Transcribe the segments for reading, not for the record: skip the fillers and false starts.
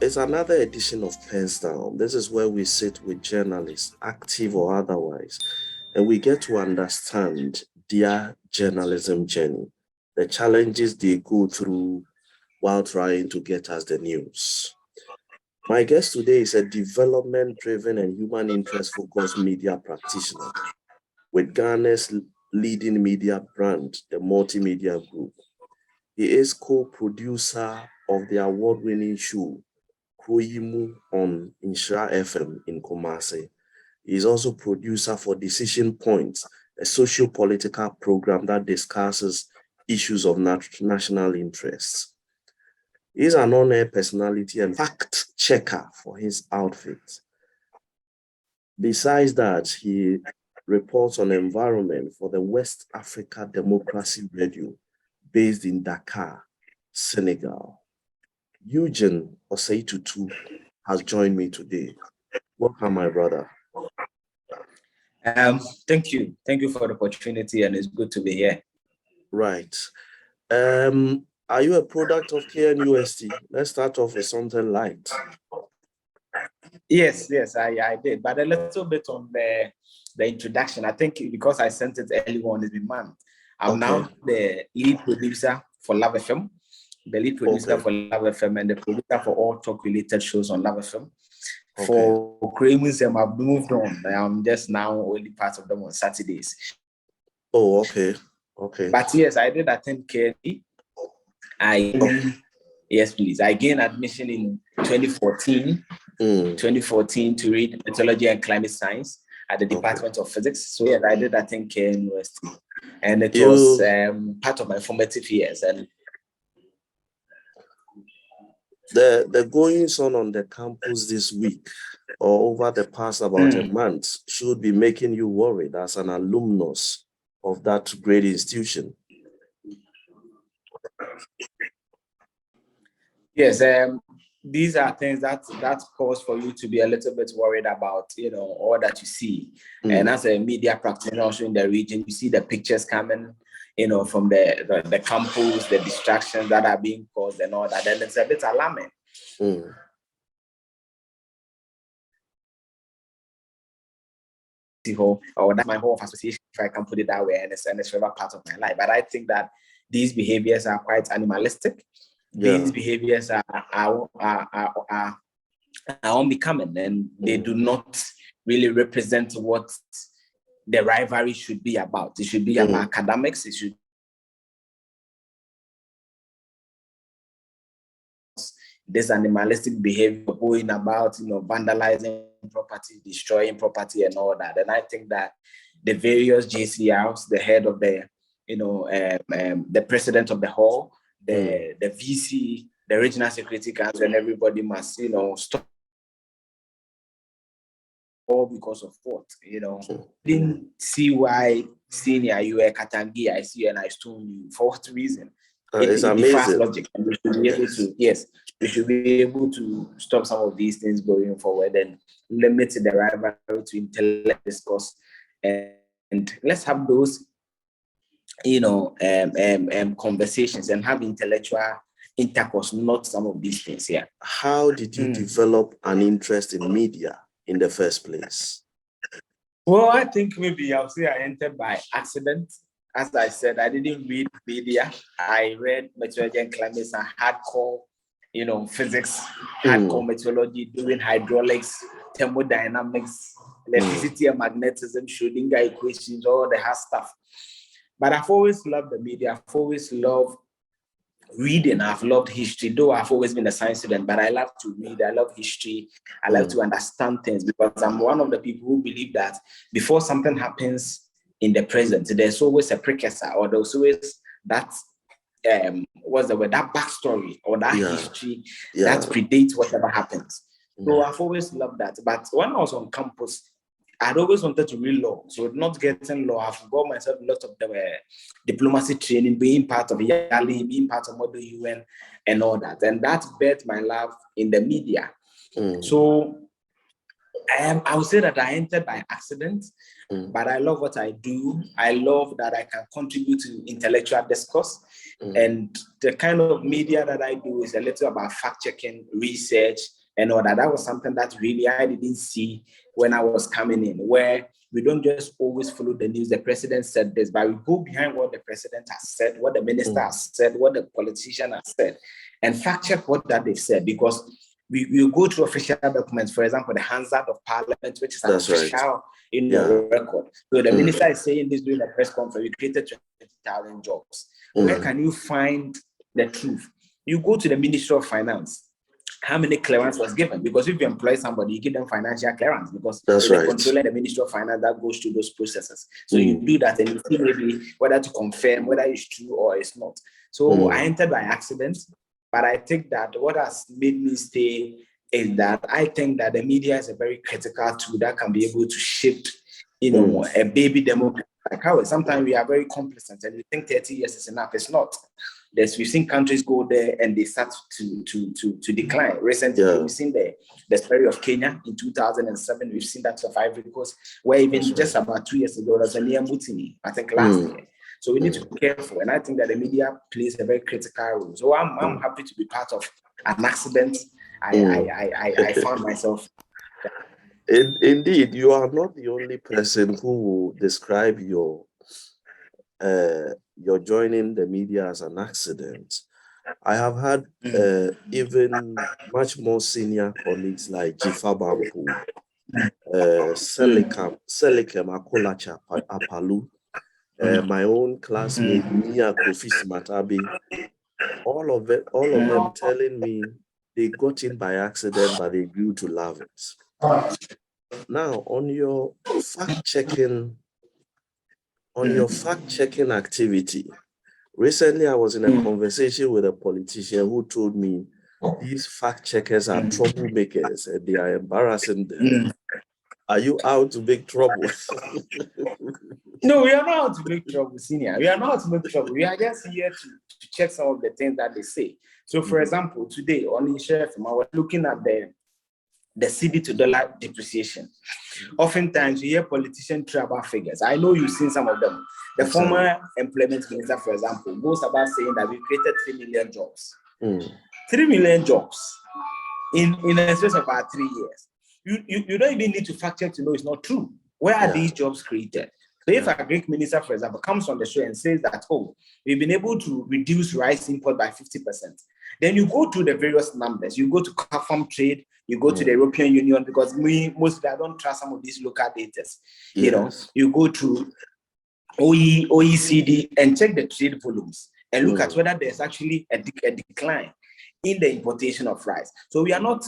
It's another edition of PENSDOWN. This is where we sit with journalists, active or otherwise, and we get to understand their journalism journey, the challenges they go through while trying to get us the news. My guest today is a development-driven and human interest-focused media practitioner with Ghana's leading media brand, the Multimedia Group. He is co-producer of the award-winning show, Koyimu on Inshra FM in Kumasi. He is also producer for Decision Points, a socio-political program that discusses issues of national interest. He is an on-air personality and fact checker for his outfit. Besides that, he reports on environment for the West Africa Democracy Radio based in Dakar, Senegal. Eugene Osei-Tutu has joined me today. Welcome, my brother. Thank you. Thank you for the opportunity, and it's good to be here. Right. Are you a product of KNUST? Let's start off with something light. Yes, I did, but a little bit on the introduction. I think because I sent it early on this month, I'm now the lead producer for Love FM, the lead producer for Love FM, and the producer for all talk-related shows on Love FM. For Craymans, I've moved on. I'm just now only part of them on Saturdays. Oh, okay. But yes, I did attend KNE. Yes, please. I gained admission in 2014 to read Meteorology and Climate Science at the Department of Physics. So yes, I did attend KNUST. University. And it was part of my formative years. And the goings on the campus this week or over the past about a month should be making you worried as an alumnus of that great institution. Yes, these are things that cause for you to be a little bit worried about, all that you see. And as a media practitioner also in the region, you see the pictures coming, from the campus, the distractions that are being caused and all that. And it's a bit alarming. Or that's my whole association, if I can put it that way, and it's forever part of my life. But I think that these behaviors are quite animalistic. These behaviors are unbecoming, and they do not really represent what the rivalry should be about. It should be about academics. It should this animalistic behavior going about, vandalizing property, destroying property, and all that. And I think that the various JCRs, the head of the, the president of the hall, the VC, the Regional Security Council, and everybody must, stop. All because of what, Didn't see why senior you were Katangi, I see, and I stone you. For what reason? It's amazing. Logic. And we should be able to, we should be able to stop some of these things going forward and limit the rivalry to intellect discourse, and let's have those, conversations and have intellectual intercourse, not some of these things here. How did you develop an interest in media in the first place? Well, I think maybe I'll say I entered by accident. As I said, I didn't read media. I read meteorology and climate and hardcore, physics, hardcore meteorology, doing hydraulics, thermodynamics, electricity and magnetism, Schrodinger equations, all the hard stuff. But I've always loved the media. I've always loved reading. I've loved history, though I've always been a science student, but I love to read. I love history. I love to understand things, because I'm one of the people who believe that before something happens in the present, there's always a precursor, or there's always that what's the word, that backstory or that history that predates whatever happens. So I've always loved that. But when I was on campus, I'd always wanted to read law. So not getting law, I've got myself a lot of the diplomacy training, being part of YALI, being part of Model UN and all that. And that birthed my love in the media. So I would say that I entered by accident, but I love what I do. I love that I can contribute to intellectual discourse. And the kind of media that I do is a little about fact-checking, research, and all that. That was something that really I didn't see when I was coming in, where we don't just always follow the news. The president said this, but we go behind what the president has said, what the minister has said, what the politician has said, and fact-check what that they've said, because we go through official documents, for example, the Hansard of Parliament, which is an official record. So the minister is saying this during a press conference, we created 20,000 jobs. Where can you find the truth? You go to the Ministry of Finance. How many clearance was given? Because if you employ somebody, you give them financial clearance, because it's the controller, the Ministry of Finance, that goes through those processes. So you do that and you see maybe whether to confirm whether it's true or it's not. So I entered by accident. But I think that what has made me stay is that I think that the media is a very critical tool that can be able to shift, a baby democracy. Like how sometimes we are very complacent and we think 30 years is enough. It's not. We've seen countries go there and they start to decline. Recently, we've seen the story of Kenya in 2007. We've seen that of Ivory Coast, where even just about 2 years ago, there was a near mutiny, I think last year. So we need to be careful. And I think that the media plays a very critical role. So I'm happy to be part of an accident. I found myself. Indeed, you are not the only person who will describe your joining the media as an accident. I have had even much more senior colleagues like Jifa Bampu, Selikem Akolacha Apalu, my own classmate Mia Kofi Smatabi, all of them telling me they got in by accident, but they grew to love it. Now, on your fact-checking activity, recently I was in a conversation with a politician who told me these fact-checkers are troublemakers and they are embarrassing them. Are you out to make trouble? No, we are not out to make trouble, senior. We are not out to make trouble. We are just here to check some of the things that they say. So, for example, today on the share I was looking at the CD to dollar depreciation. Oftentimes, you hear politicians travel figures. I know you've seen some of them. The former employment minister, for example, goes about saying that we created 3 million jobs. 3 million jobs in a space of about 3 years. You don't even need to fact check to know it's not true. Where are these jobs created? So if a Greek minister, for example, comes on the show and says that, we've been able to reduce rice import by 50%, then you go to the various numbers. You go to CAFAM trade, you go to the European Union, because mostly I don't trust some of these local data. You go to OECD and check the trade volumes and look at whether there's actually a decline in the importation of rice. So we are not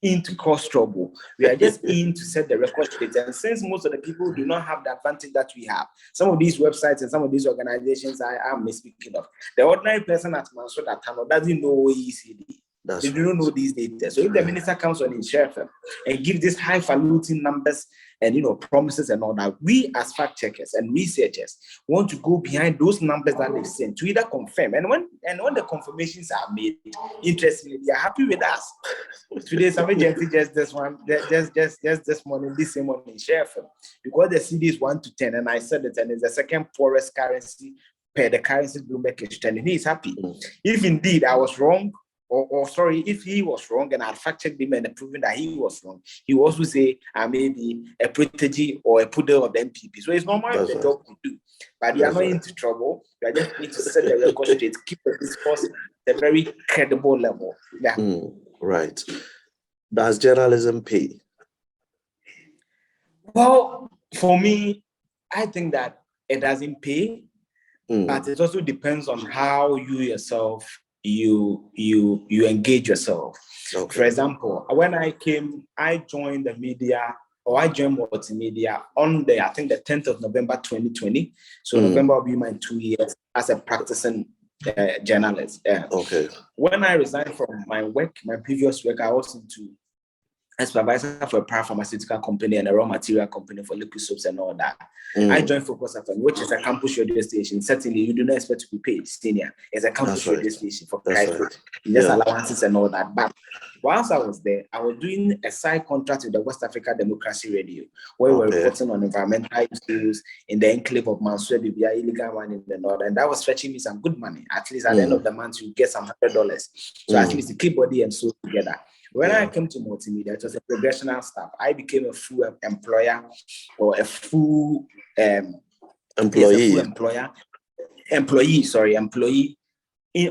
in to cause trouble. We are just in to set the record straight. And since most of the people do not have the advantage that we have, some of these websites and some of these organizations I am speaking of, the ordinary person at Mansour doesn't know OECD. They do not know these data. So if the minister comes on his share and gives these highfalutin numbers and promises and all that, we as fact checkers and researchers want to go behind those numbers that they send to either confirm. And when the confirmations are made, interestingly, they are happy with us. Today, some agency just this morning, this same morning, share because the CD is 1 to 10, and I said it, and it's the second poorest currency per the currency Bloomberg is telling. He is happy. If indeed I was wrong, or sorry, if he was wrong and I fact-checked him and proven that he was wrong, he will also say I may be a protege or a poodle of the MPP. So it's normal the job we do. But we are not into trouble. We are just need to set the record straight, keep the discourse at a very credible level. Yeah. Right. Does journalism pay? Well, for me, I think that it doesn't pay, but it also depends on how you yourself you engage yourself. For example, when I joined the media, or I joined multimedia on I think the 10th of November 2020. So November will be my 2 years as a practicing journalist. When I resigned from my previous work, I was into a supervisor for a parapharmaceutical company and a raw material company for liquid soaps and all that. I joined Focus FM, which is a campus radio station. Certainly, you do not expect to be paid senior. It's a campus radio station for private, just allowances and all that. But Whilst I was there, I was doing a side contract with the West Africa Democracy Radio, where we were reporting on environmental issues in the enclave of Mansour Bibia, illegal one in the north. And that was fetching me some good money. At least at the end of the month, you get some $100. So at least to keep body and soul together. When I came to multimedia, it was a progressional staff. I became a full employer or a full employee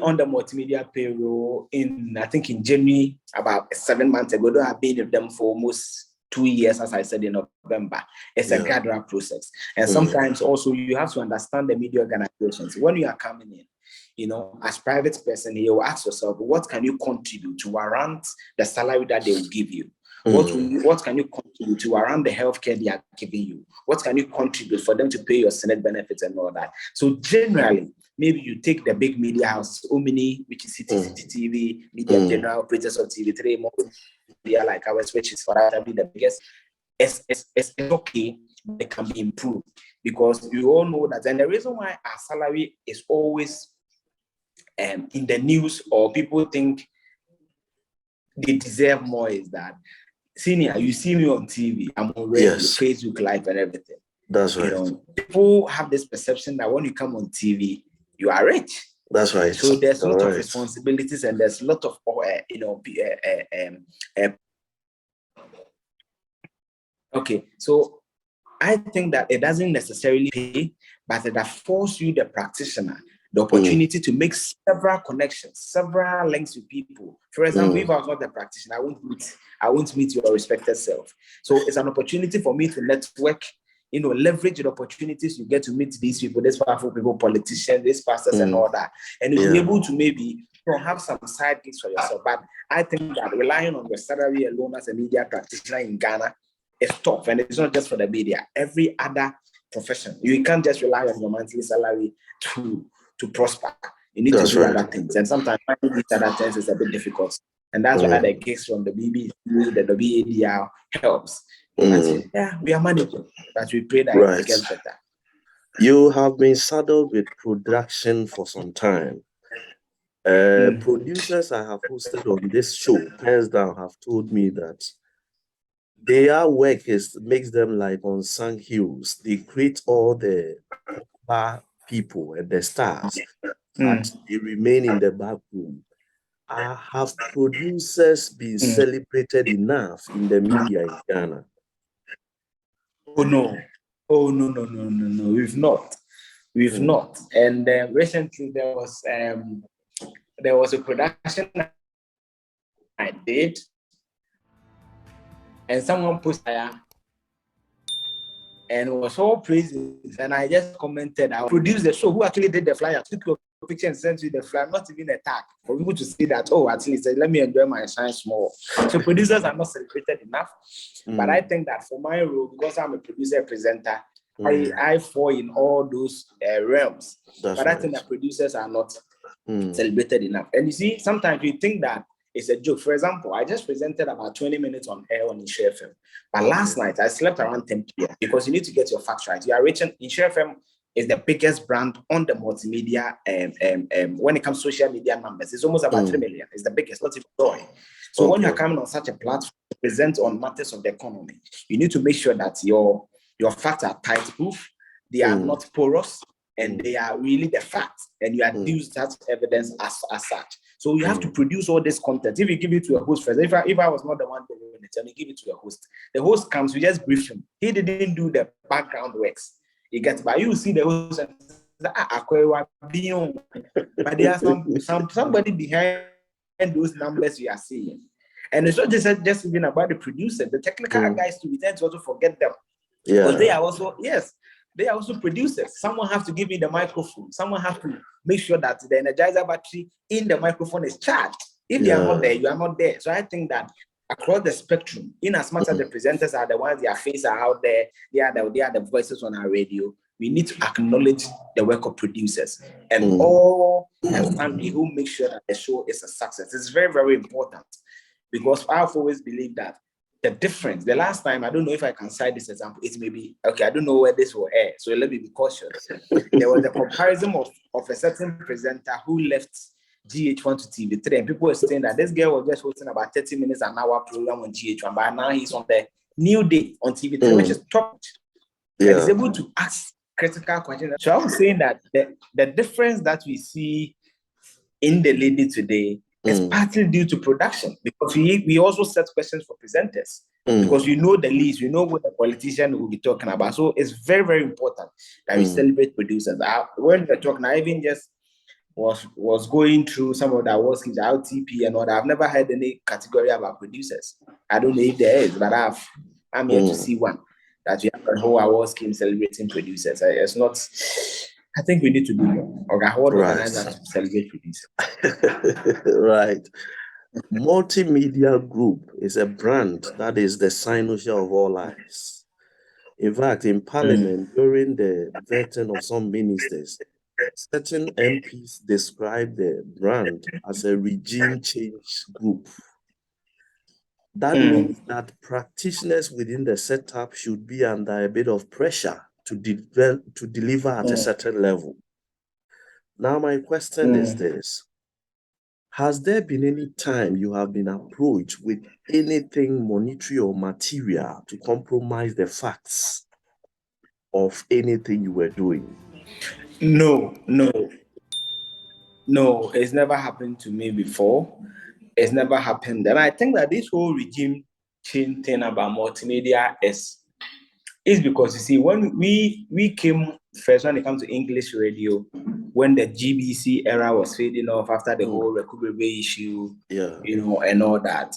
on the multimedia payroll I think in January, about 7 months ago. Though I've been with them for almost 2 years, as I said in November. It's a gradual process. And sometimes also you have to understand the media organizations. When you are coming in, as private person, you will ask yourself, what can you contribute to warrant the salary that they will give you? What can you contribute to around the healthcare they are giving you? What can you contribute for them to pay your Senate benefits and all that? So generally, maybe you take the big media houses, Omni, which is CCTV, Media General, Operators of TV3, more media like ours, which is for that be the biggest. It's okay, but it can be improved because you all know that. And the reason why our salary is always in the news or people think they deserve more is that, Senior, you see me on TV, I'm on radio, Facebook Live and everything. That's right. People have this perception that when you come on TV, you are rich. That's right. So there's a lot of responsibilities and there's a lot of, okay. So I think that it doesn't necessarily pay, but it affords you, the practitioner, the opportunity to make several connections, several links with people. For example, if I was not a practitioner, I won't meet your respected self. So it's an opportunity for me to network, leverage the opportunities you get to meet these people, these powerful people, politicians, these pastors and all that. And you'll be able to maybe have some side gigs for yourself. But I think that relying on your salary alone as a media practitioner in Ghana is tough. And it's not just for the media. Every other profession, you can't just rely on your monthly salary to prosper. You need to do other things. And sometimes finding these other things is a bit difficult. And that's why the gigs from the BBC, the WADR helps. We are managing, but we pray that it gets better. You have been saddled with production for some time. Producers I have hosted on this show, PENSDOWN, have told me that their work makes them like unsung heroes. They create all the people and the stars, but they remain in the back room. Have producers been celebrated enough in the media in Ghana? Oh no, we've not. And recently there was a production I did, and someone posted and was all praises, and I just commented, I produced the show. Who actually did the flyer? Took your picture and sent you the flyer, not even a tag, for people to see that, at least let me enjoy my shine small. So producers are not celebrated enough. But I think that for my role, because I'm a producer presenter, I fall in all those realms. I think that producers are not celebrated enough. And you see, sometimes you think that it's a joke. For example, I just presented about 20 minutes on air on Insure FM. But last night, I slept around 10 p.m. because you need to get your facts right. You are reaching Insure FM is the biggest brand on the multimedia. When it comes to social media numbers, it's almost about 3 million. It's the biggest, not even growing. So when you're coming on such a platform to present on matters of the economy, you need to make sure that your facts are tight-proof, they are not porous, and they are really the facts, and you are used that evidence as such. So you have to produce all this content. If you give it to a host first, if I was not the one doing it, and you give it to a host, the host comes, you just brief him. He didn't do the background works. You get, but you see the host and but there are somebody behind those numbers you are seeing. And it's not just even about the producer, the technical guys too. We tend to also forget them. Because they are also producers. Someone has to give me the microphone. Someone has to make sure that the energizer battery in the microphone is charged. If they are not there, you are not there. So I think that across the spectrum, in as much as the presenters are the ones, their faces are out there, they are the voices on our radio, we need to acknowledge the work of producers and all the family who make sure that the show is a success. It's very, very important because I've always believed that the difference, the last time, I don't know if I can cite this example, it may be, okay, I don't know where this will air, so let me be cautious. There was a comparison of a certain presenter who left GH1 to TV3, and people were saying that this girl was just hosting about 30 minutes an hour program on GH1, but now he's on the new day on TV3, which is top. And is able to ask critical questions. So I was saying that the difference that we see in the lady today is partly due to production, because we also set questions for presenters, because we know the least, we know what the politician will be talking about. So it's very, very important that we celebrate producers. When we're talking, I even just was going through some of the award schemes, LTP and all that. I've never heard any category about producers. I don't know if there is, but I'm here to see one, that you have a whole award scheme celebrating producers. It's not. I think we need to do more. Or organize that to celebrate producers. Right. Multimedia Group is a brand that is the cynosure of all eyes. In fact, in Parliament, during the vetting of some ministers, certain MPs described the brand as a regime change group. That means that practitioners within the setup should be under a bit of pressure to deliver at a certain level. Now, my question is this. Has there been any time you have been approached with anything monetary or material to compromise the facts of anything you were doing? No, it's never happened to me before. It's never happened. And I think that this whole regime change thing about multimedia is because, you see, when we came first, when it comes to English radio, when the GBC era was fading off after the whole Rekubebe issue, and all that.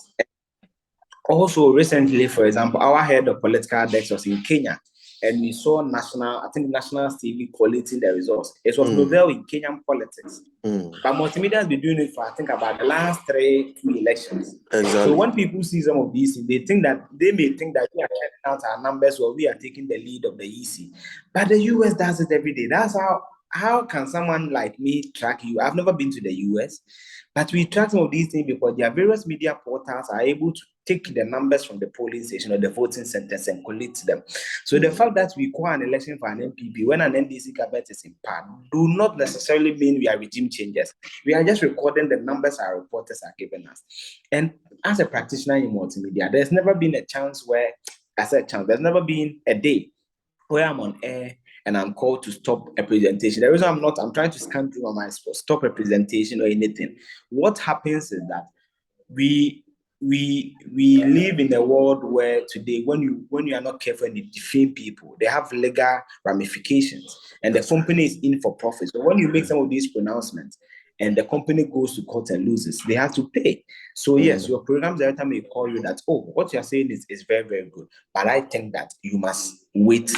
Also, recently, for example, our head of political desk was in Kenya, and we saw National TV collating the results. It was novel in Kenyan politics. But multimedia has been doing it for, I think, about the last two elections. Exactly. So when people see some of these things, they may think that we are checking out our numbers or we are taking the lead of the EC. But the US does it every day. That's how can someone like me track you? I've never been to the US, but we track some of these things because their various media portals are able to take the numbers from the polling station or the voting centers and collect them. So the fact that we call an election for an MPP when an NDC cabinet is in power do not necessarily mean we are regime changers. We are just recording the numbers our reporters are giving us. And as a practitioner in multimedia, there's never been a chance where, there's never been a day where I'm on air and I'm called to stop a presentation. The reason I'm trying to scan through my spot, stop a presentation or anything. What happens is that we live in a world where today, when you are not careful and you defame people, they have legal ramifications, and the company is in for profit. So when you make some of these pronouncements and the company goes to court and loses, they have to pay. So yes, your program director may call you that, what you're saying is very, very good, but I think that you must wait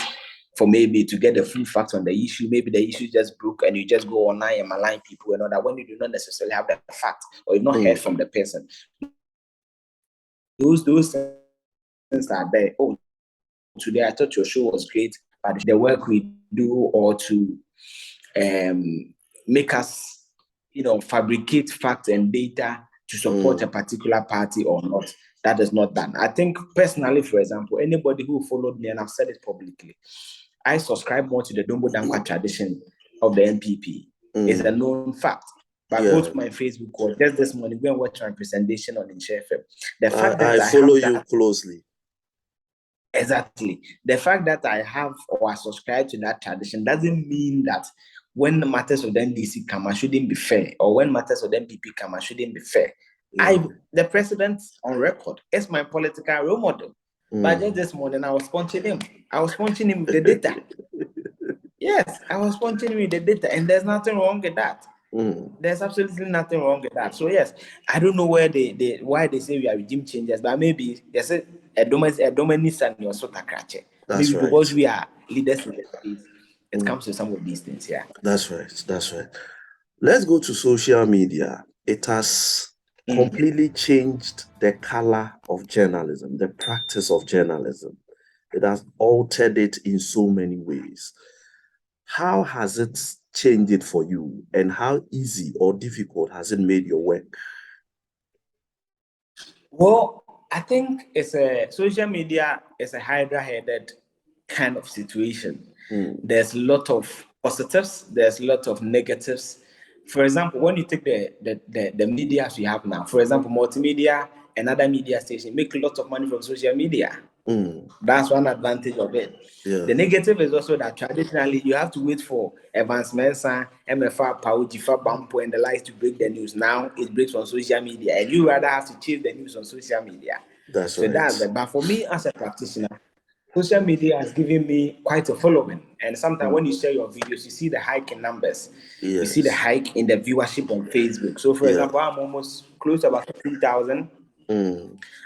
for maybe to get the full facts on the issue. Maybe the issue just broke and you just go online and malign people and all that when you do not necessarily have the fact or you've not heard from the person. Those things are there. Today I thought your show was great, but the work we do or to make us, fabricate facts and data to support a particular party or not, that is not done. I think personally, for example, anybody who followed me, and I've said it publicly, I subscribe more to the Dombo Dankwa tradition of the NPP. It's a known fact. But go to my Facebook or just this morning, go and watch my presentation on InShareFM. The fact that I follow you closely. Exactly. The fact that I have or I subscribe to that tradition doesn't mean that when the matters of the NDC come, I shouldn't be fair, or when matters of the MPP come, I shouldn't be fair. The president on record is my political role model. But just this morning, I was punching him. With the data. Yes, I was punching him with the data, and there's nothing wrong with that. There's absolutely nothing wrong with that. So yes, I don't know why they say we are regime changers, but maybe they say a dominance and your sort of crache. Maybe right. Because we are leaders in the space, it comes to some of these things. Yeah, that's right. Let's go to social media. It has completely changed the color of journalism, the practice of journalism. It has altered it in so many ways. How has it changed it for you, and how easy or difficult has it made your work? Well, I think social media is a hydra-headed kind of situation. There's a lot of positives, there's a lot of negatives, For example, when you take the media we have now, for example, multimedia and other media stations make lots of money from social media. That's one advantage of it. Yeah. The negative is also that traditionally you have to wait for advancements, MFA, Pau, Jifa, Bampo, and the likes to break the news. Now it breaks on social media, and you rather have to chase the news on social media. That's So right. that's it. But for me as a practitioner, social media has given me quite a following. And sometimes when you share your videos, you see the hike in numbers. Yes. You see the hike in the viewership on Facebook. So, for example, I'm almost close to about 15,000.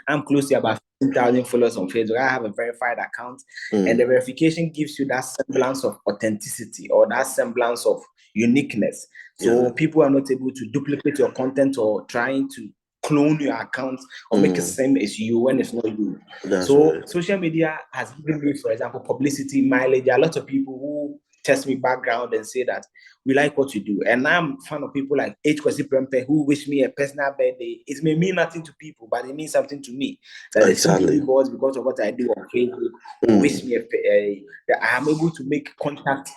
I'm close to about 15,000 followers on Facebook. I have a verified account, and the verification gives you that semblance of authenticity or that semblance of uniqueness. So people are not able to duplicate your content or trying to clone your account or make it same as you when it's not you. That's so right. social media has given me, for example, publicity, mileage. There are a lot of people who test me background and say that we like what you do. And I'm a fan of people like H. Kwesi Prempe who wish me a personal birthday. It may mean nothing to people, but it means something to me. That there's some people because of what I do on Facebook who wish me that I am able to make contact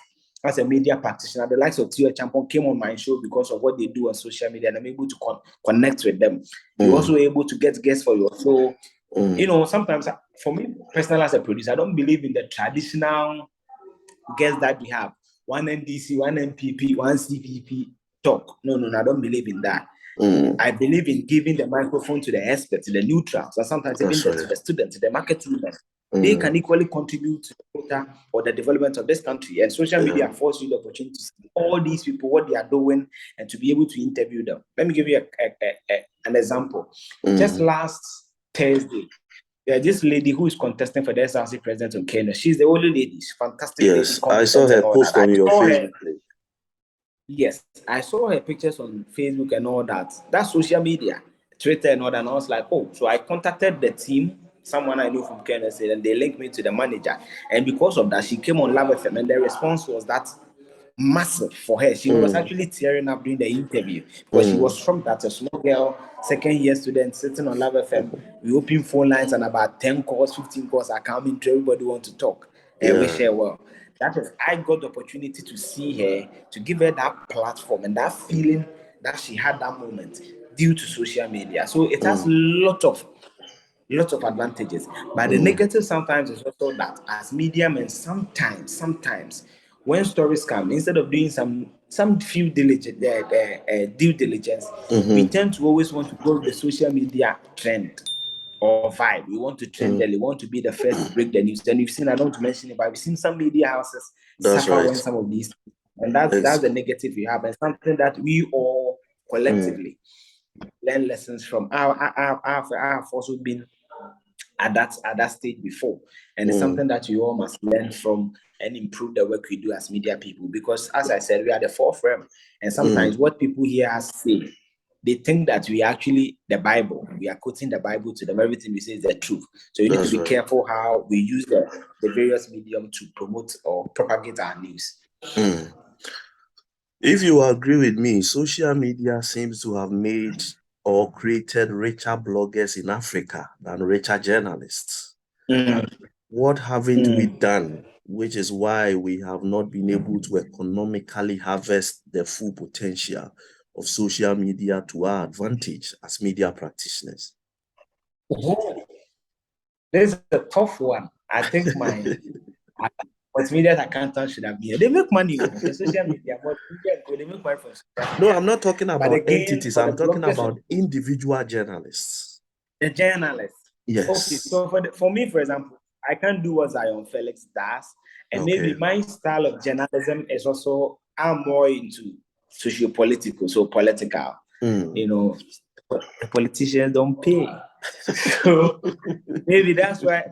as a media practitioner. The likes of Tio Champon came on my show because of what they do on social media, and I'm able to connect with them. You're also able to get guests for your show. You know, sometimes for me personally as a producer, I don't believe in the traditional guests that we have. One NDC, one MPP, one CPP talk. No, I don't believe in that. I believe in giving the microphone to the experts, to the neutrals, and sometimes even to the students, to the marketing. They can equally contribute to the quota or the development of this country. And social media affords you the opportunity to see all these people, what they are doing, and to be able to interview them. Let me give you an example. Just last Thursday, this lady who is contesting for the SRC president of Kenya. She's the only lady. She's fantastic lady. I saw her post on your Facebook. Yes, I saw her pictures on Facebook and all that. That's social media, Twitter and all that. And I was like, oh, so I contacted the team, someone I knew from Kenya, and they linked me to the manager. And because of that, she came on Love FM, and the response was that massive for her. She was actually tearing up during the interview because she was from that a small girl, second year student sitting on Love FM. We open phone lines and about 10 calls, 15 calls are coming to everybody want to talk and wish her well. That is, I got the opportunity to see her, to give her that platform and that feeling that she had that moment due to social media. So it has lots of advantages, but the negative sometimes is also that as media men, sometimes when stories come, instead of doing some due diligence, we tend to always want to go with the social media trend or vibe. We want to trend early, we want to be the first to break the news. And you've seen, I don't want to mention it, but we've seen some media houses suffer when some of these, and that's the negative we have, and something that we all collectively learn lessons from. I've also been at that stage before, and it's something that you all must learn from and improve the work we do as media people, because as I said, we are the forefront, and sometimes what people hear us say, they think that we actually the Bible, we are quoting the Bible to them, everything we say is the truth. So you need to be careful how we use the various medium to promote or propagate our news. If you agree with me, social media seems to have made or created richer bloggers in Africa than richer journalists. What haven't we done, which is why we have not been able to economically harvest the full potential of social media to our advantage as media practitioners? This is a tough one. I think my multimedia accountant should have been here. They make money from social media, but they make money from social media. No, I'm not talking about entities. I'm talking about individual journalists. The journalists. Yes. Okay, so for me, for example, I can't do what Zion Felix does. And maybe my style of journalism is also, I'm more into socio-political, so political. You know, the politicians don't pay. So maybe that's why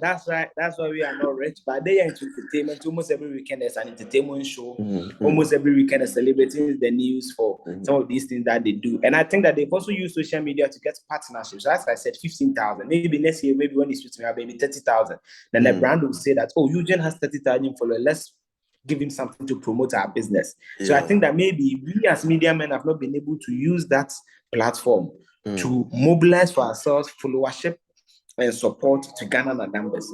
we are not rich. But they are into entertainment. Almost every weekend there's an entertainment show. Almost every weekend is celebrating the news for some of these things that they do. And I think that they've also used social media to get partnerships. So as I said, 15,000. Maybe next year, maybe when it's with me, maybe 30,000. Then the brand will say that, oh, Eugene has 30,000 followers. Let's give him something to promote our business. So I think that maybe we as media men have not been able to use that platform to mobilize for ourselves followership and support to garner the numbers.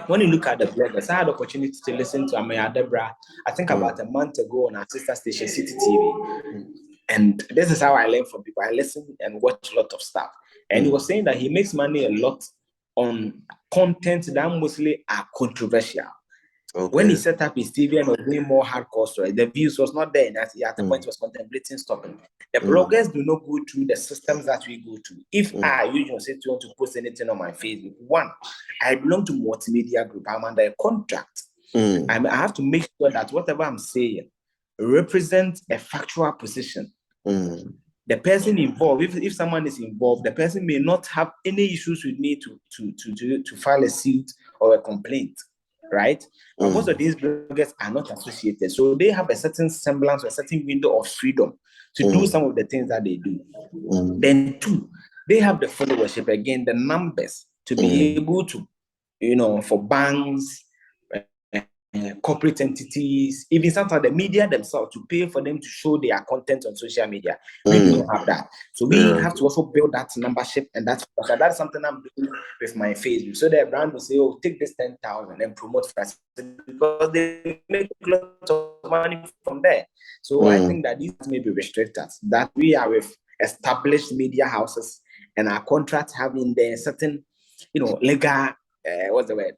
When you look at the bloggers, I had the opportunity to listen to Amaya Debra, I think about a month ago on our sister station, City TV. And this is how I learn from people. I listen and watch a lot of stuff. And he was saying that he makes money a lot on content that mostly are controversial. When he set up his TV and was doing more hardcore stories, the views was not there. And at the point, he was contemplating stopping. The bloggers do not go through the systems that we go through. If I, Eugene, say to want to post anything on my Facebook, one, I belong to multimedia group. I'm under a contract. I have to make sure that whatever I'm saying represents a factual position. The person involved, if someone is involved, the person may not have any issues with me to file a suit or a complaint, right? But most of these bloggers are not associated, so they have a certain semblance or a certain window of freedom to do some of the things that they do. Then two, they have the followership, again, the numbers to be able to, for banks, corporate entities, even sometimes the media themselves, to pay for them to show their content on social media. We do not have that. So we have to also build that membership, and that's something I'm doing with my Facebook. So the brand will say, oh, take this 10,000 and promote first, because they make a lot of money from there. So I think that these may be restricted, that we are with established media houses and our contracts having their certain, legal,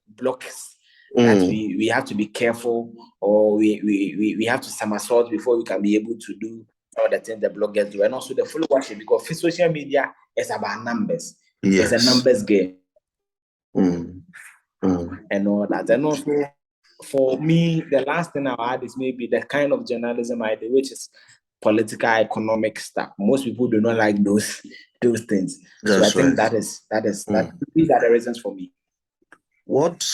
blocks that we have to be careful, or we have to somersault before we can be able to do all the things the bloggers do. And also the followership, because social media is about numbers. It's a numbers game. And all that. And also, for me, the last thing I'll add is maybe the kind of journalism I do, which is political, economic stuff. Most people do not like those things. So I think that is these are the reasons for me. What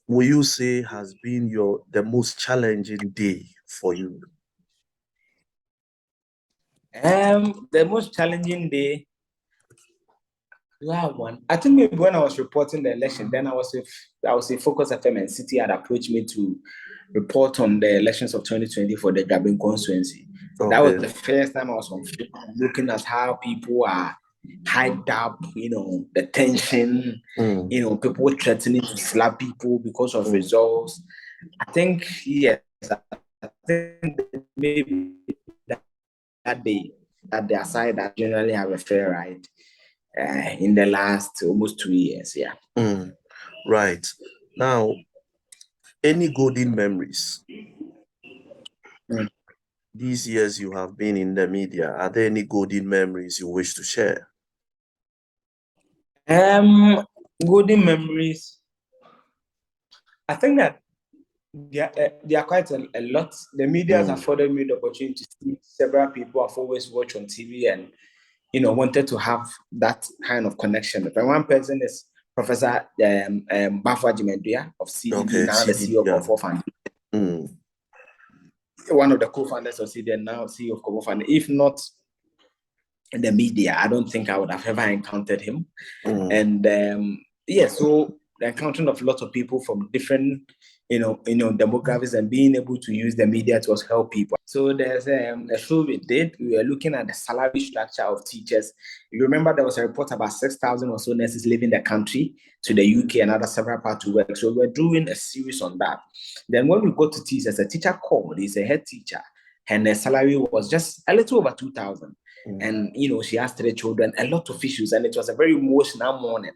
will you say has been the most challenging day for you? The most challenging day, one. I think maybe when I was reporting the election, then I was a Focus FM, and City had approached me to report on the elections of 2020 for the Gabin constituency. That was the first time I was on film, looking at how people are hyped up, the tension, people threatening to slap people because of results. I think, yes, I think maybe that day, at their side, that generally have a fair ride in the last almost 2 years. Yeah. Right. Now, any golden memories? These years you have been in the media, are there any golden memories you wish to share? Golden memories. I think that there are quite a lot. The media has afforded me the opportunity to see several people I've always watched on TV and, wanted to have that kind of connection. But one person is Professor Bafwa Jimendua of CDD, now the CEO of Fore Foundation. One of the co-founders of CDD, now CEO of Fore Foundation. If not the media, I don't think I would have ever encountered him. And so the encountering of lots of people from different, demographics, and being able to use the media to help people. So there's a show we did. We were looking at the salary structure of teachers. You remember there was a report about 6,000 or so nurses leaving the country to the UK and other several parts to work. So we're doing a series on that. Then when we got to teachers, a teacher called. He's a head teacher, and their salary was just a little over 2,000. And she has 3 children, a lot of issues, and it was a very emotional morning.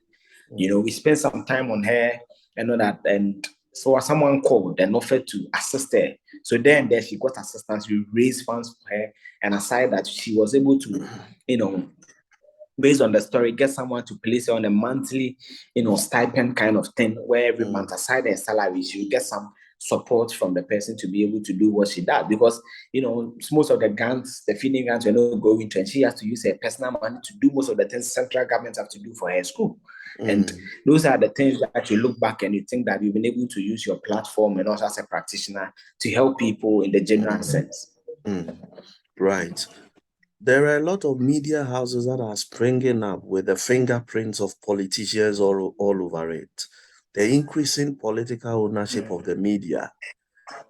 We spent some time on her and all that, and so someone called and offered to assist her. So then there she got assistance. We raised funds for her, and aside that, she was able to, based on the story, get someone to place her on a monthly, stipend kind of thing, where every month, aside her salary, she will get some support from the person to be able to do what she does. Because, most of the grants, the feeding grants, were not going to, and she has to use her personal money to do most of the things central governments have to do for her school. And those are the things that you look back and you think that you've been able to use your platform and also as a practitioner to help people in the general sense. Right. There are a lot of media houses that are springing up with the fingerprints of politicians all over it. The increasing political ownership of the media.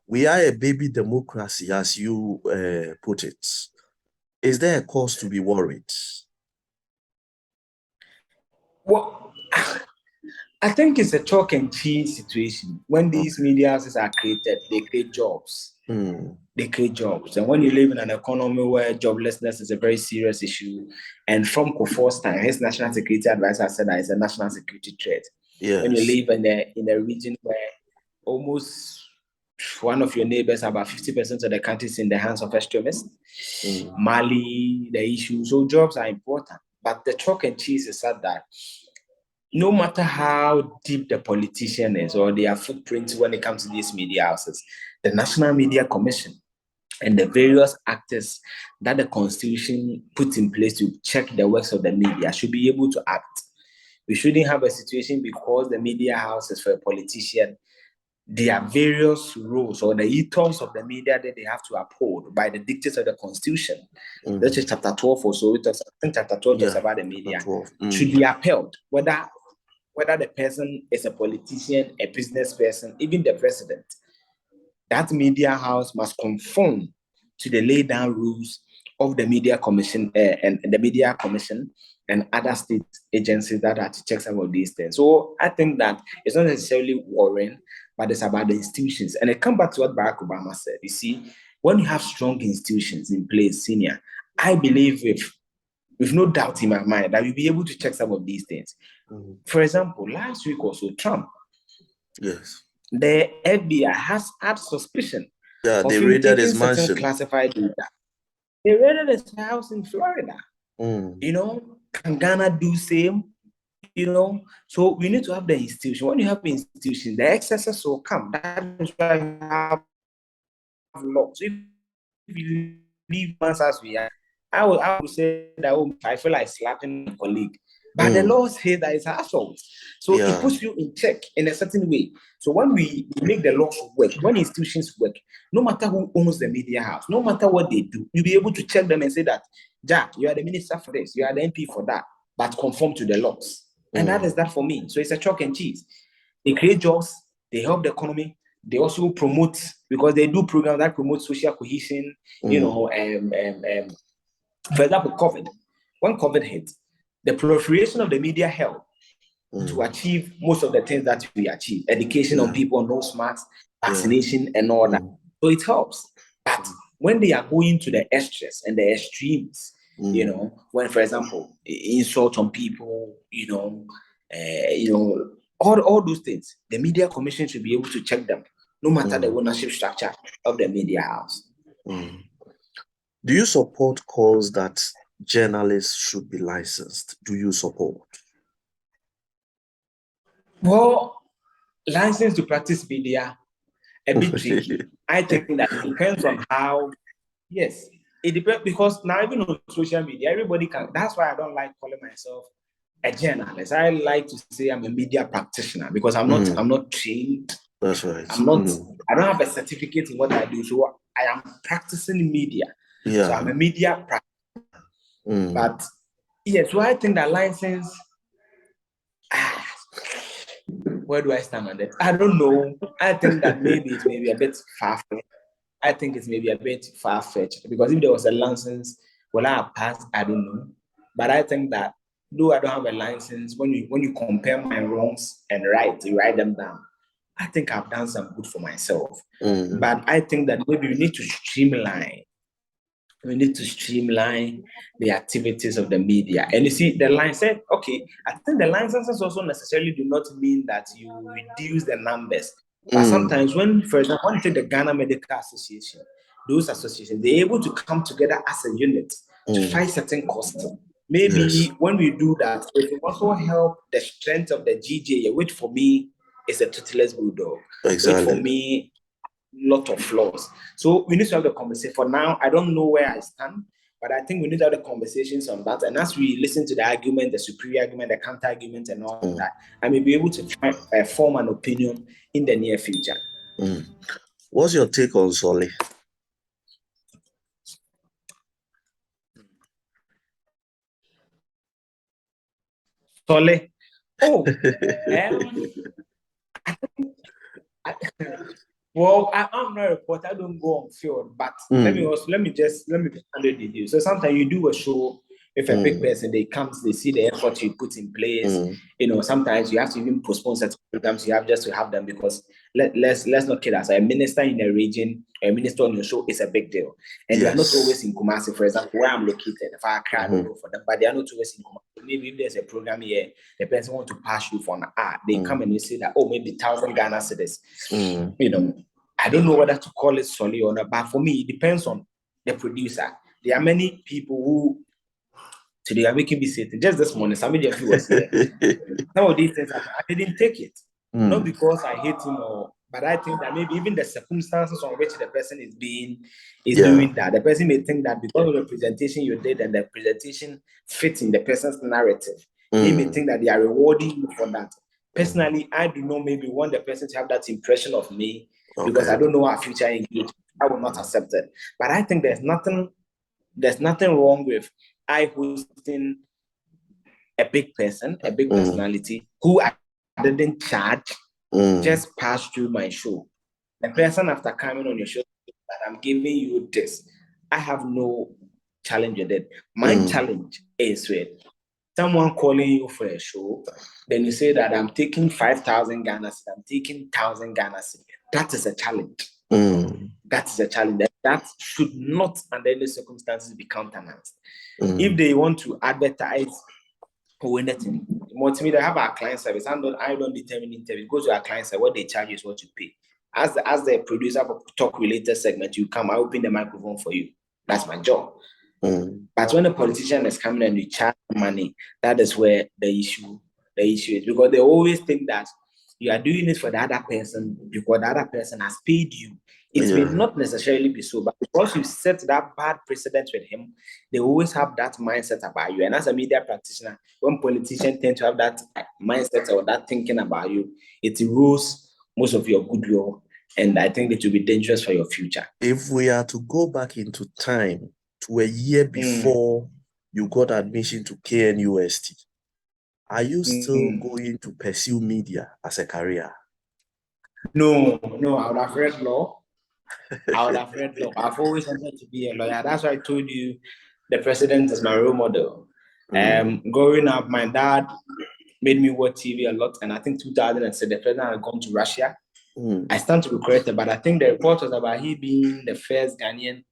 We are a baby democracy, as you put it. Is there a cause to be worried? Well, I think it's a chalk and cheese situation. When these media houses are created, they create jobs. They create jobs. And when you live in an economy where joblessness is a very serious issue, and from Kofor's time, his national security advisor said that it's a national security threat. Yes. When you live in a region where almost one of your neighbors, about 50% of the country is in the hands of extremists, Mali, the issue. So jobs are important. But the chalk and cheese is that no matter how deep the politician is or their footprint when it comes to these media houses, the National Media Commission and the various actors that the Constitution puts in place to check the works of the media should be able to act. We shouldn't have a situation because the media house is for a politician. There are various rules or the ethos of the media that they have to uphold by the dictates of the Constitution. That's chapter 12 or so. I think chapter 12 talks about the media. Should be upheld, whether the person is a politician, a business person, even the president. That media house must conform to the laid down rules of the Media Commission and the Media Commission and other state agencies that are to check some of these things. So I think that it's not necessarily worrying, but it's about the institutions. And it comes back to what Barack Obama said. You see, when you have strong institutions in place, senior, I believe with no doubt in my mind that we'll be able to check some of these things. For example, last week or so, Trump. Yes. The FBI has had suspicion. Yeah, they raided his mansion. Classified data. They raided his house in Florida. Can Ghana do same? So we need to have the institution. When you have institutions, the excesses will come. That is why you have laws. If you leave us as we are, I would say that I feel like slapping a colleague. But the law says that it's assault. So it puts you in check in a certain way. So when we make the laws work, when institutions work, no matter who owns the media house, no matter what they do, you'll be able to check them and say that, Jack, you are the minister for this, you are the MP for that, but conform to the laws. And that is that for me. So it's a chalk and cheese. They create jobs, they help the economy, they also promote, because they do programs that promote social cohesion, for example, COVID. When COVID hit, the proliferation of the media helped to achieve most of the things that we achieve. Education on people, nose masks, vaccination, and all that. So it helps. But when they are going to the extras and the extremes, when, for example, insult on people, all those things, the Media Commission should be able to check them, no matter the ownership structure of the media house. Do you support calls that journalists should be licensed? Do you support? Well, license to practice media, a bit tricky. I think that it depends on how, yes, it depends, because now even on social media, everybody can. That's why I don't like calling myself a journalist. I like to say I'm a media practitioner, because I'm not trained. That's right. I'm not. I don't have a certificate in what I do, so I am practicing media. Yeah. So I'm a media practitioner. But yeah, so I think that license. Where do I stand on that? I don't know. I think that maybe it may be a bit far-fetched. I think it's maybe a bit far-fetched, because if there was a license, will I have passed? I don't know. But I think that though I don't have a license, when you compare my wrongs and you write them down, I think I've done some good for myself. But I think that maybe we need to streamline. We need to streamline the activities of the media. And you see, the line said, okay, I think the licenses also necessarily do not mean that you reduce the numbers. But sometimes for example, when you take the Ghana Medical Association, those associations, they're able to come together as a unit to fight certain costs. Maybe when we do that, it will also help the strength of the GJ, which for me is a toothless bulldog. Exactly. Which for me, lot of flaws. So we need to have the conversation. For now, I don't know where I stand, but I think we need to have the conversations on that. And as we listen to the argument, the superior argument, the counter argument, and all that, I may be able to form an opinion in the near future. What's your take on Solly? Solly? Oh, well, I'm not a reporter. I don't go on field, but let me handle the news. So sometimes you do a show, If a big person, they comes, they see the effort you put in place. Sometimes you have to even postpone certain programs you have just to have them, because let's not kid us. A minister in a region, a minister on your show is a big deal. And they are not always in Kumasi, for example, where I'm located. If I can't know for them, but they are not always in Kumasi. Maybe if there's a program here, the person want to pass you for an art, they come and they say that, oh, maybe 1,000 Ghana cedis. I don't know whether to call it solely or not, but for me, it depends on the producer. There are many people who today are making me say just this morning, somebody was here. Some of these things I didn't take it. Not because I hate him, but I think that maybe even the circumstances on which the person is doing that. The person may think that because of the presentation you did and the presentation fits in the person's narrative, they may think that they are rewarding you for that. Personally, I do not maybe want the person to have that impression of me because I don't know our future engagement. I will not accept it. But I think there's nothing wrong with I hosting a big person, a big personality who I didn't charge, just pass through my show. The person after coming on your show that I'm giving you this, I have no challenge with it. My challenge is with someone calling you for a show, then you say that I'm taking 5,000 Ghana cedis, I'm taking 1,000 Ghana cedis. That is a challenge. That is a challenge. That should not, under any circumstances, be countenanced. If they want to advertise or anything, multimedia have our client service. I don't determine interview. Go to our client service. What they charge is what you pay. As the producer of talk related segment, you come, I open the microphone for you. That's my job. But when a politician is coming and you charge money, that is where the issue is, because they always think that you are doing it for the other person because the other person has paid you. It may not necessarily be so, but because you set that bad precedent with him, they always have that mindset about you. And as a media practitioner, when politicians tend to have that mindset or that thinking about you, it erodes most of your goodwill. And I think it will be dangerous for your future. If we are to go back into time to a year before you got admission to KNUST, are you still going to pursue media as a career? No, I would have read law. I've always wanted to be a lawyer. That's why I told you the president is my role model. Growing up, my dad made me watch TV a lot, and I think 2006 the president had gone to Russia. I stand to be corrected, but I think the report was about he being the first Ghanaian,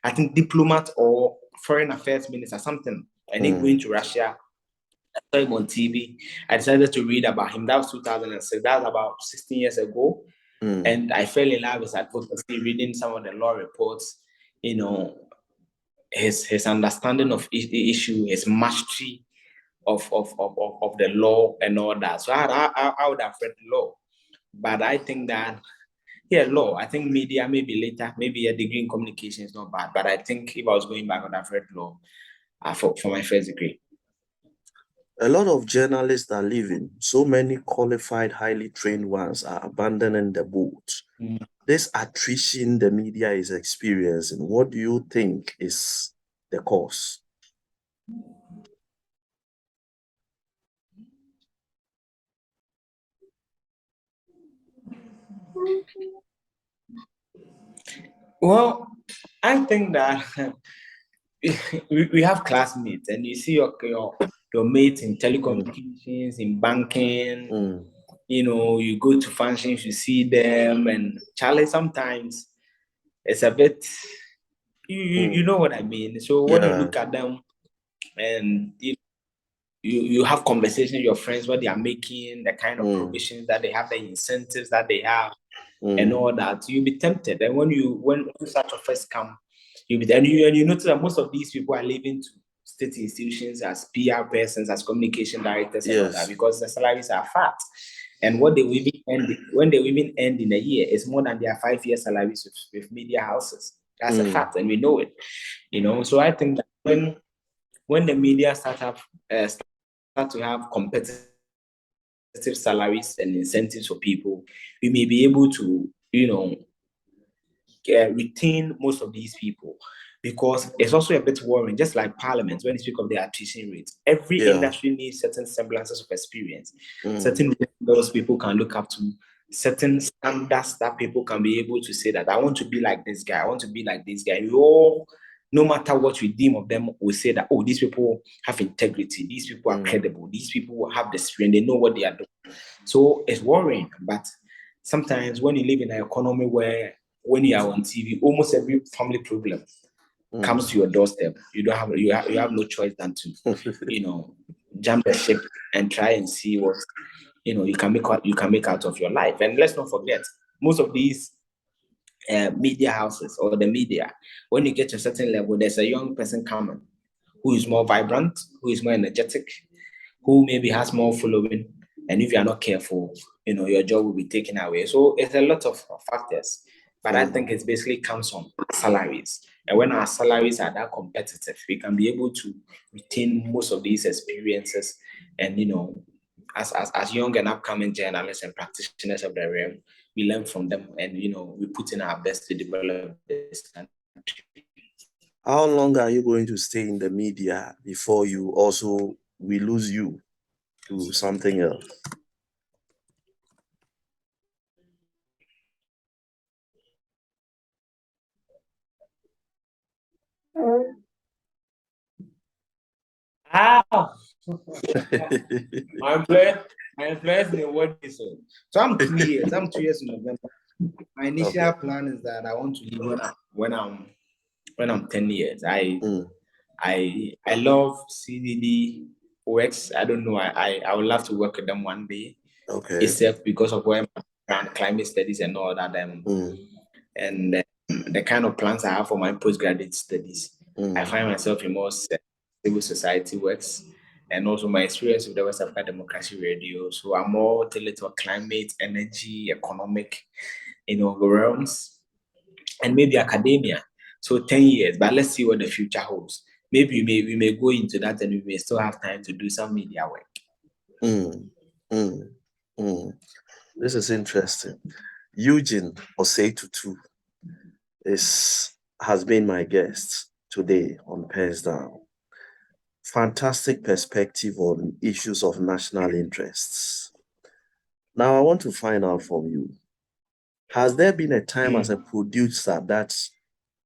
I think, diplomat or foreign affairs minister, something, and he going to Russia. I saw him on TV. I decided to read about him. That was 2006. That was about 16 years ago. And I fell in love with advocacy, reading some of the law reports, his understanding of the issue, his mastery of the law and all that. So I would have read law. But I think that, law. I think media, maybe later, maybe a degree in communication is not bad. But I think if I was going back, I would have read law for my first degree. A lot of journalists are leaving. So many qualified, highly trained ones are abandoning the boat. This attrition the media is experiencing, what do you think is the cause? Well, I think that we have classmates, and you see your mates in telecommunications, in banking. You go to functions, you see them, and Charlie, sometimes it's a bit, you know what I mean. So when you look at them, and you have conversations with your friends, what they are making, the kind of provisions that they have, the incentives that they have, and all that, you'll be tempted. And when such offers come, you'll be there, and you notice that most of these people are leaving to state institutions as PR persons, as communication directors, and all that, because the salaries are fat. And what they will even end in a year is more than their 5-year salaries with media houses. That's a fact, and we know it. So I think that when the media start to have competitive salaries and incentives for people, we may be able to, retain most of these people, because it's also a bit worrying. Just like Parliament, when you speak of the attrition rates, every industry needs certain semblances of experience, certain those people can look up to, certain standards that people can be able to say that I want to be like this guy, I want to be like this guy. We all no matter what we deem of them, we say that, oh, these people have integrity, these people are credible, these people have the strength, they know what they are doing. So it's worrying. But sometimes when you live in an economy where when you are on TV, almost every family problem comes to your doorstep. You have no choice than to, jump the ship and try and see what you can make out of your life. And let's not forget, most of these media houses or the media, when you get to a certain level, there's a young person coming who is more vibrant, who is more energetic, who maybe has more following. And if you are not careful, your job will be taken away. So it's a lot of factors. But I think it basically comes from salaries. And when our salaries are that competitive, we can be able to retain most of these experiences. And, as young and upcoming journalists and practitioners of the realm, we learn from them and, we put in our best to develop this country. How long are you going to stay in the media before we lose you to something else? My employers know what this is. So I'm 2 years. I'm 2 years in November. My initial plan is that I want to leave when I'm 10 years. I love CDD works. I don't know. I would love to work with them one day. Okay. Except because of where I'm climate studies and all that. And the kind of plans I have for my postgraduate studies. I find myself in more civil society works, and also my experience with the West African Democracy Radio. So I'm more tailored to climate, energy, economic, realms, and maybe academia. So 10 years, but let's see what the future holds. Maybe we may go into that and we may still have time to do some media work. This is interesting. Eugene Osei-Tutu has been my guest today on PENSDOWN. Fantastic perspective on issues of national interests. Now, I want to find out from you, has there been a time as a producer that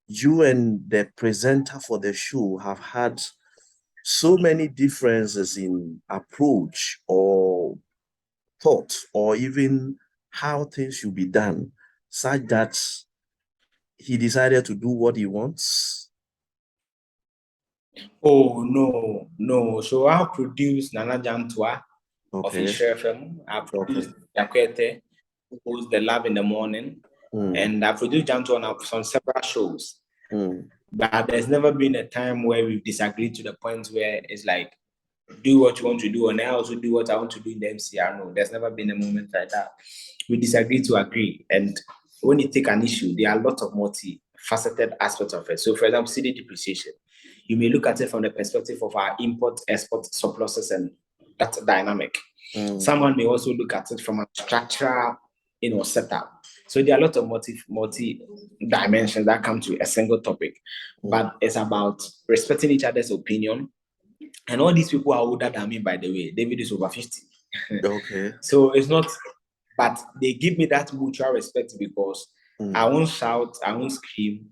you and the presenter for the show have had so many differences in approach or thought or even how things should be done, such that he decided to do what he wants? Oh, no. So I produced Nana Jantua of Isha FM. I produced Yakwete, who hosts The Lab in the Morning. And I produced Jantua on several shows. But there's never been a time where we've disagreed to the point where it's like, do what you want to do, and I also do what I want to do in the MCR. No, there's never been a moment like that. We disagree to agree. And when you take an issue, there are a lot of multifaceted aspects of it. So, for example, CD depreciation. You may look at it from the perspective of our import-export surpluses and that dynamic. Someone may also look at it from a structural, setup. So there are a lot of multi dimensions that come to a single topic, but it's about respecting each other's opinion. And all these people are older than me, by the way. David is over 50. Okay. So it's not, but they give me that mutual respect because I won't shout, I won't scream,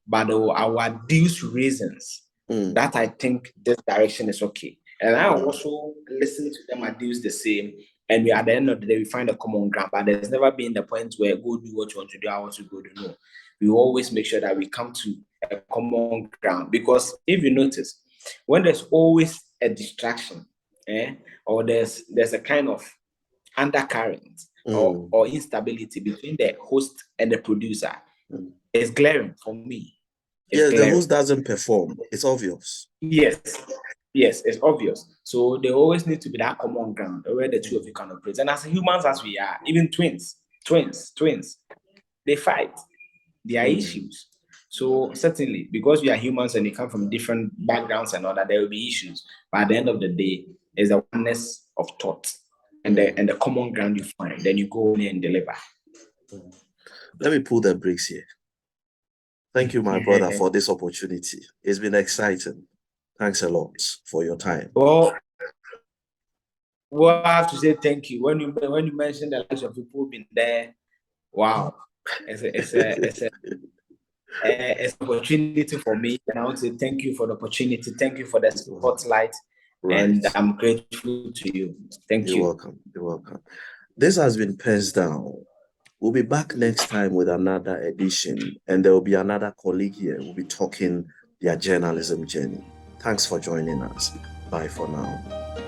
but I will adduce reasons that I think this direction is okay. And I also listen to them adduce the same. And at the end of the day, we find a common ground. But there's never been the point where go do what you want to do, I want to go do. No. We always make sure that we come to a common ground. Because if you notice, when there's always a distraction, or there's a kind of undercurrent or instability between the host and the producer, it's glaring for me. The host doesn't perform. It's obvious. Yes, it's obvious. So there always need to be that common ground where the two of you can operate. And as humans as we are, even twins, they fight. There are issues. So certainly, because we are humans and we come from different backgrounds and all that, there will be issues. But at the end of the day, there's a oneness of thought and the common ground you find. Then you go in and deliver. Let me pull the brakes here. Thank you, my brother, for this opportunity. It's been exciting. Thanks a lot for your time. Well, I have to say thank you. When you mentioned the lives of people who've been there, wow. it's an opportunity for me, and I want to thank you for the opportunity. Thank you for the spotlight, and Right. I'm grateful to you. Thank You're you. welcome. You're welcome. This has been Pens Down. We'll be back next time with another edition, and there will be another colleague here. We'll be talking their journalism journey. Thanks for joining us. Bye for now.